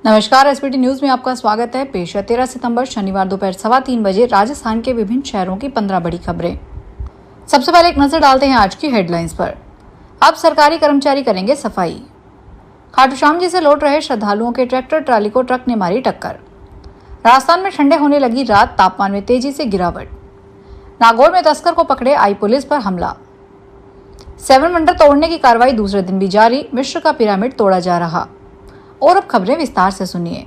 नमस्कार, SBT news में आपका स्वागत है। पेश है 13 सितंबर शनिवार दोपहर 3:15 बजे राजस्थान के विभिन्न शहरों की 15 बड़ी खबरें। सबसे पहले एक नजर डालते हैं आज की हेडलाइंस पर। अब सरकारी कर्मचारी करेंगे सफाई। खाटू श्याम जी से लौट रहे श्रद्धालुओं के ट्रैक्टर ट्राली को ट्रक ने मारी टक्कर। राजस्थान में ठंडे होने लगी रात, तापमान में तेजी से गिरावट। नागौर में तस्कर को पकड़े आई पुलिस पर हमला। 7 वंडर तोड़ने की कार्रवाई दूसरे दिन भी जारी, मिस्र का पिरामिड तोड़ा जा रहा। और अब खबरें विस्तार से सुनिए।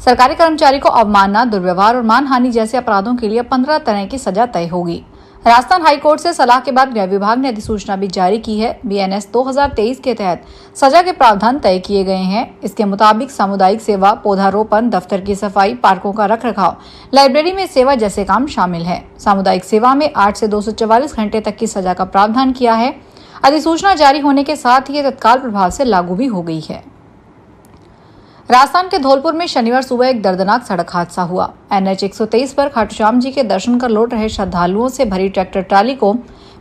सरकारी कर्मचारी को अवमानना, दुर्व्यवहार और मानहानि जैसे अपराधों के लिए 15 तरह की सजा तय होगी। राजस्थान हाईकोर्ट से सलाह के बाद गृह विभाग ने अधिसूचना भी जारी की है। बीएनएस 2023 के तहत सजा के प्रावधान तय किए गए हैं। इसके मुताबिक सामुदायिक सेवा, पौधारोपण, दफ्तर की सफाई, पार्कों का रखरखाव, लाइब्रेरी में सेवा जैसे काम शामिल है। सामुदायिक सेवा में 8 से 244 घंटे तक की सजा का प्रावधान किया है। अधिसूचना जारी होने के साथ ही ये तत्काल प्रभाव से लागू भी हो गई है। राजस्थान के धौलपुर में शनिवार सुबह एक दर्दनाक सड़क हादसा हुआ। NH 123 पर खाटू श्याम जी के दर्शन कर लौट रहे श्रद्धालुओं से भरी ट्रैक्टर ट्राली को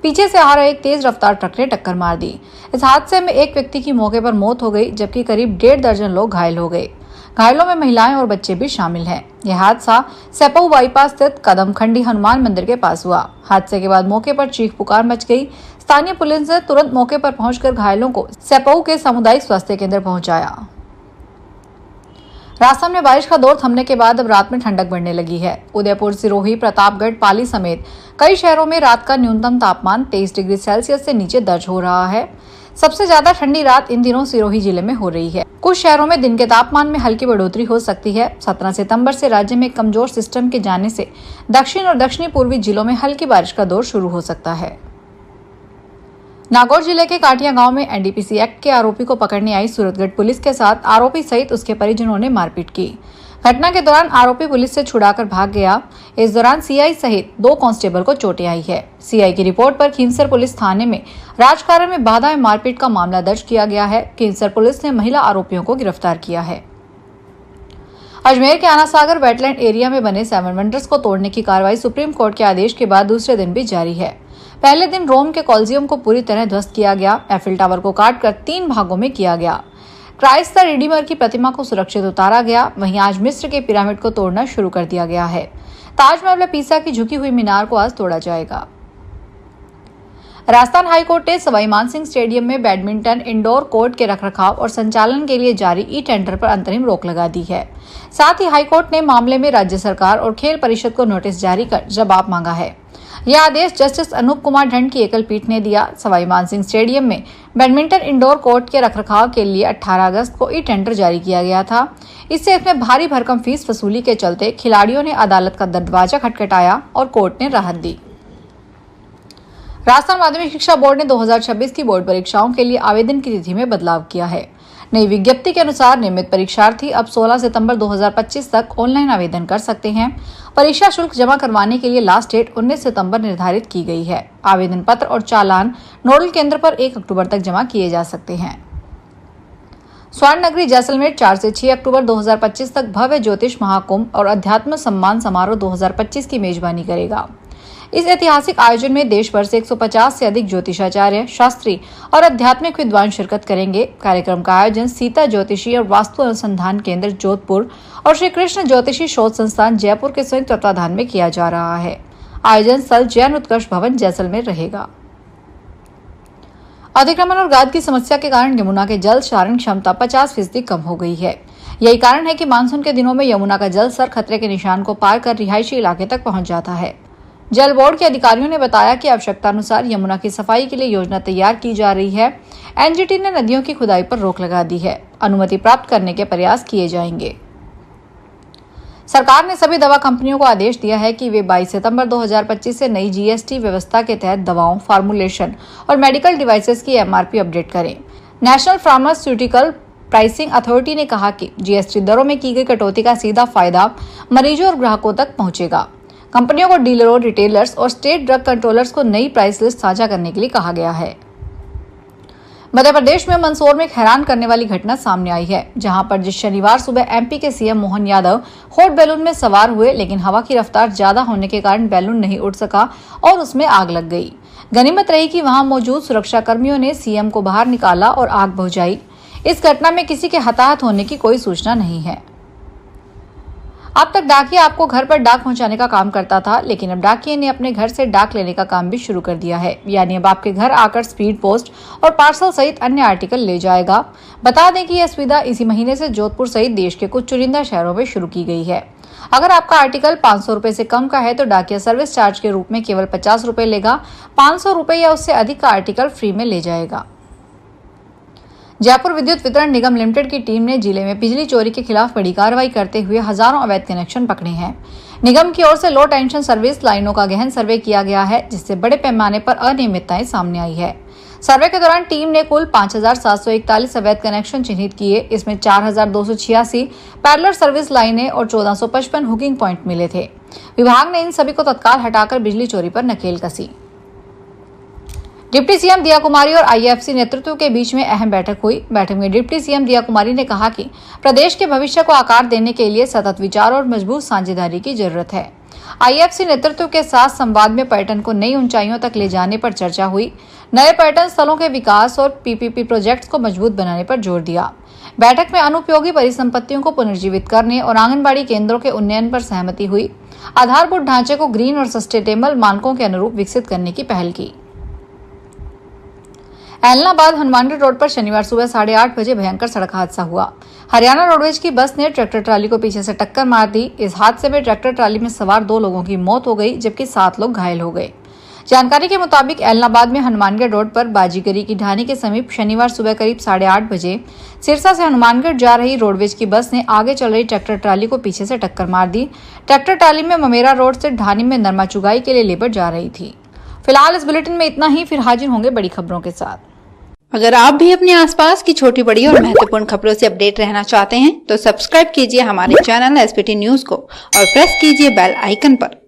पीछे से आ रहे एक तेज रफ्तार ट्रक ने टक्कर मार दी। इस हादसे में एक व्यक्ति की मौके पर मौत हो गई, जबकि करीब 1.5 दर्जन लोग घायल हो गए। घायलों में महिलाएं और बच्चे भी शामिल हैं। यह हादसा सेपऊ बाईपास स्थित कदमखंडी हनुमान मंदिर के पास हुआ। हादसे के बाद मौके पर चीख पुकार मच गई। स्थानीय पुलिस ने तुरंत मौके पर पहुंचकर घायलों को सेपऊ के सामुदायिक स्वास्थ्य केंद्र पहुंचाया। राजस्थान में बारिश का दौर थमने के बाद अब रात में ठंडक बढ़ने लगी है। उदयपुर, सिरोही, प्रतापगढ़, पाली समेत कई शहरों में रात का न्यूनतम तापमान 23 डिग्री सेल्सियस से नीचे दर्ज हो रहा है। सबसे ज्यादा ठंडी रात इन दिनों सिरोही जिले में हो रही है। कुछ शहरों में दिन के तापमान में हल्की बढ़ोतरी हो सकती है। 17 सितंबर से राज्य में कमजोर सिस्टम के जाने से दक्षिण और दक्षिणी पूर्वी जिलों में हल्की बारिश का दौर शुरू हो सकता है। नागौर जिले के काटिया गांव में एनडीपीसी एक्ट के आरोपी को पकड़ने आई सूरतगढ़ पुलिस के साथ आरोपी सहित उसके परिजनों ने मारपीट की। घटना के दौरान आरोपी पुलिस से छुड़ाकर भाग गया। इस दौरान सीआई सहित 2 कांस्टेबल को चोटें आई है। सीआई की रिपोर्ट पर खींवसर पुलिस थाने में राजकारण में बाधा एवं मारपीट का मामला दर्ज किया गया है। खींवसर पुलिस ने महिला आरोपियों को गिरफ्तार किया है। अजमेर के आनासागर वेटलैंड एरिया में बने 7 वंडर्स को तोड़ने की कार्रवाई सुप्रीम कोर्ट के आदेश के बाद दूसरे दिन भी जारी है। पहले दिन रोम के कॉलिजियम को पूरी तरह ध्वस्त किया गया। एफिल टावर को काटकर 3 भागों में किया गया। क्राइस्ट द रिडीमर की प्रतिमा को सुरक्षित उतारा गया। वहीं आज मिस्र के पिरामिड को तोड़ना शुरू कर दिया गया है। ताजमहल में पीसा की झुकी हुई मीनार को आज तोड़ा जाएगा। राजस्थान हाईकोर्ट ने सवाई मानसिंह स्टेडियम में बैडमिंटन इंडोर कोर्ट के रखरखाव और संचालन के लिए जारी ई-टेंडर पर अंतरिम रोक लगा दी है। साथ ही हाईकोर्ट ने मामले में राज्य सरकार और खेल परिषद को नोटिस जारी कर जवाब मांगा है। यह आदेश जस्टिस अनूप कुमार ढंड की एकल पीठ ने दिया। सवाई मानसिंह स्टेडियम में बैडमिंटन इंडोर कोर्ट के रखरखाव के लिए 18 अगस्त को ई-टेंडर जारी किया गया था। इससे इसमें भारी भरकम फीस वसूली के चलते खिलाड़ियों ने अदालत का दरवाजा खटखटाया और कोर्ट ने राहत दी। राजस्थान माध्यमिक शिक्षा बोर्ड ने 2026 की बोर्ड परीक्षाओं के लिए आवेदन की तिथि में बदलाव किया है। नई विज्ञप्ति के अनुसार नियमित परीक्षार्थी अब 16 सितंबर 2025 तक ऑनलाइन आवेदन कर सकते हैं। परीक्षा शुल्क जमा करवाने के लिए लास्ट डेट 19 सितंबर निर्धारित की गई है। आवेदन पत्र और चालान नोडल केंद्र पर 1 अक्टूबर तक जमा किए जा सकते हैं। स्वर्ण नगरी जैसलमेर 4 से 6 अक्टूबर 2025 तक भव्य ज्योतिष महाकुंभ और अध्यात्म सम्मान समारोह 2025 की मेजबानी करेगा। इस ऐतिहासिक आयोजन में देश भर से 150 से अधिक ज्योतिषाचार्य, शास्त्री और आध्यात्मिक विद्वान शिरकत करेंगे। कार्यक्रम का आयोजन सीता ज्योतिषी और वास्तु अनुसंधान केंद्र जोधपुर और श्री कृष्ण ज्योतिषी शोध संस्थान जयपुर के संयुक्त तत्वाधान में किया जा रहा है। आयोजन स्थल जैन उत्कर्ष भवन जैसलमेर रहेगा। अतिक्रमण और गाद की समस्या के कारण यमुना के जल धारण क्षमता 50% कम हो गई है। यही कारण है कि मानसून के दिनों में यमुना का जल स्तर खतरे के निशान को पार कर रिहायशी इलाके तक पहुंच जाता है। जल बोर्ड के अधिकारियों ने बताया कि आवश्यकता अनुसार यमुना की सफाई के लिए योजना तैयार की जा रही है। एनजीटी ने नदियों की खुदाई पर रोक लगा दी है। अनुमति प्राप्त करने के प्रयास किए जाएंगे। सरकार ने सभी दवा कंपनियों को आदेश दिया है कि वे 22 सितंबर 2025 से नई जीएसटी व्यवस्था के तहत दवाओं, फार्मूलेशन और मेडिकल डिवाइसेस की एमआरपी अपडेट करें। नेशनल फार्मास्यूटिकल प्राइसिंग अथॉरिटी ने कहा कि जीएसटी दरों में की गई कटौती का सीधा फायदा मरीजों और ग्राहकों तक पहुंचेगा। कंपनियों को डीलरों, रिटेलर्स और स्टेट ड्रग कंट्रोलर्स को नई प्राइस लिस्ट साझा करने के लिए कहा गया है। मध्य प्रदेश में मंदसौर में एक हैरान करने वाली घटना सामने आई है, जहां पर जिस शनिवार सुबह एमपी के CM Mohan Yadav hot balloon में सवार हुए, लेकिन हवा की रफ्तार ज्यादा होने के कारण बैलून नहीं उड़ सका और उसमें आग लग गई। गनीमत रही कि वहां मौजूद सुरक्षा कर्मियों ने सीएम को बाहर निकाला और आग बुझाई। इस घटना में किसी के हताहत होने की कोई सूचना नहीं है। अब तक डाकिया आपको घर पर डाक पहुंचाने का काम करता था, लेकिन अब डाकिये ने अपने घर से डाक लेने का काम भी शुरू कर दिया है। यानी अब आपके घर आकर स्पीड पोस्ट और पार्सल सहित अन्य आर्टिकल ले जाएगा। बता दें कि यह सुविधा इसी महीने से जोधपुर सहित देश के कुछ चुनिंदा शहरों में शुरू की गई है। अगर आपका आर्टिकल 500 रुपए से कम का है तो डाकिया सर्विस चार्ज के रूप में केवल 50 रुपए लेगा। 500 रुपए या उससे अधिक का आर्टिकल फ्री में ले जाएगा। जयपुर विद्युत वितरण निगम लिमिटेड की टीम ने जिले में बिजली चोरी के खिलाफ बड़ी कार्रवाई करते हुए हजारों अवैध कनेक्शन पकड़े हैं। निगम की ओर से लो टेंशन सर्विस लाइनों का गहन सर्वे किया गया है, जिससे बड़े पैमाने पर अनियमितताएं सामने आई है। सर्वे के दौरान टीम ने कुल 5,741 अवैध कनेक्शन चिन्हित किए। इसमें 4,286 पैरेलल सर्विस लाइनें और 1,455 हुकिंग पॉइंट मिले थे। विभाग ने इन सभी को तत्काल हटाकर बिजली चोरी पर नकेल कसी। डिप्टी सीएम दिया कुमारी और आईएफसी नेतृत्व के बीच में अहम बैठक हुई। बैठक में डिप्टी सीएम दिया कुमारी ने कहा कि प्रदेश के भविष्य को आकार देने के लिए सतत विचार और मजबूत साझेदारी की जरूरत है। आईएफसी नेतृत्व के साथ संवाद में पर्यटन को नई ऊंचाइयों तक ले जाने पर चर्चा हुई। नए पर्यटन स्थलों के विकास और पीपीपी प्रोजेक्ट्स को मजबूत बनाने पर जोर दिया। बैठक में अनुपयोगी परिसंपत्तियों को पुनर्जीवित करने और आंगनबाड़ी केंद्रों के उन्नयन पर सहमति हुई। आधारभूत ढांचे को ग्रीन और सस्टेनेबल मानकों के अनुरूप विकसित करने की पहल की। एलनाबाद हनुमानगढ़ रोड पर शनिवार सुबह 8:30 बजे भयंकर सड़क हादसा हुआ। हरियाणा रोडवेज की बस ने ट्रैक्टर ट्राली को पीछे से टक्कर मार दी। इस हादसे में ट्रैक्टर ट्राली में सवार 2 लोगों की मौत हो गई, जबकि 7 लोग घायल हो गए। जानकारी के मुताबिक एलनाबाद में हनुमानगढ़ रोड पर बाजीगरी की ढाणी के समीप शनिवार सुबह करीब 8:30 बजे सिरसा से हनुमानगढ़ जा रही रोडवेज की बस ने आगे चल रही ट्रैक्टर ट्राली को पीछे से टक्कर मार दी। ट्रैक्टर ट्राली में ममेरा रोड से ढाणी में नरमा चुगाई के लिए लेबर जा रही थी। फिलहाल इस बुलेटिन में इतना ही। फिर हाजिर होंगे बड़ी खबरों के साथ। अगर आप भी अपने आसपास की छोटी बड़ी और महत्वपूर्ण खबरों से अपडेट रहना चाहते हैं तो सब्सक्राइब कीजिए हमारे चैनल एसपीटी न्यूज को और प्रेस कीजिए बेल आइकन पर।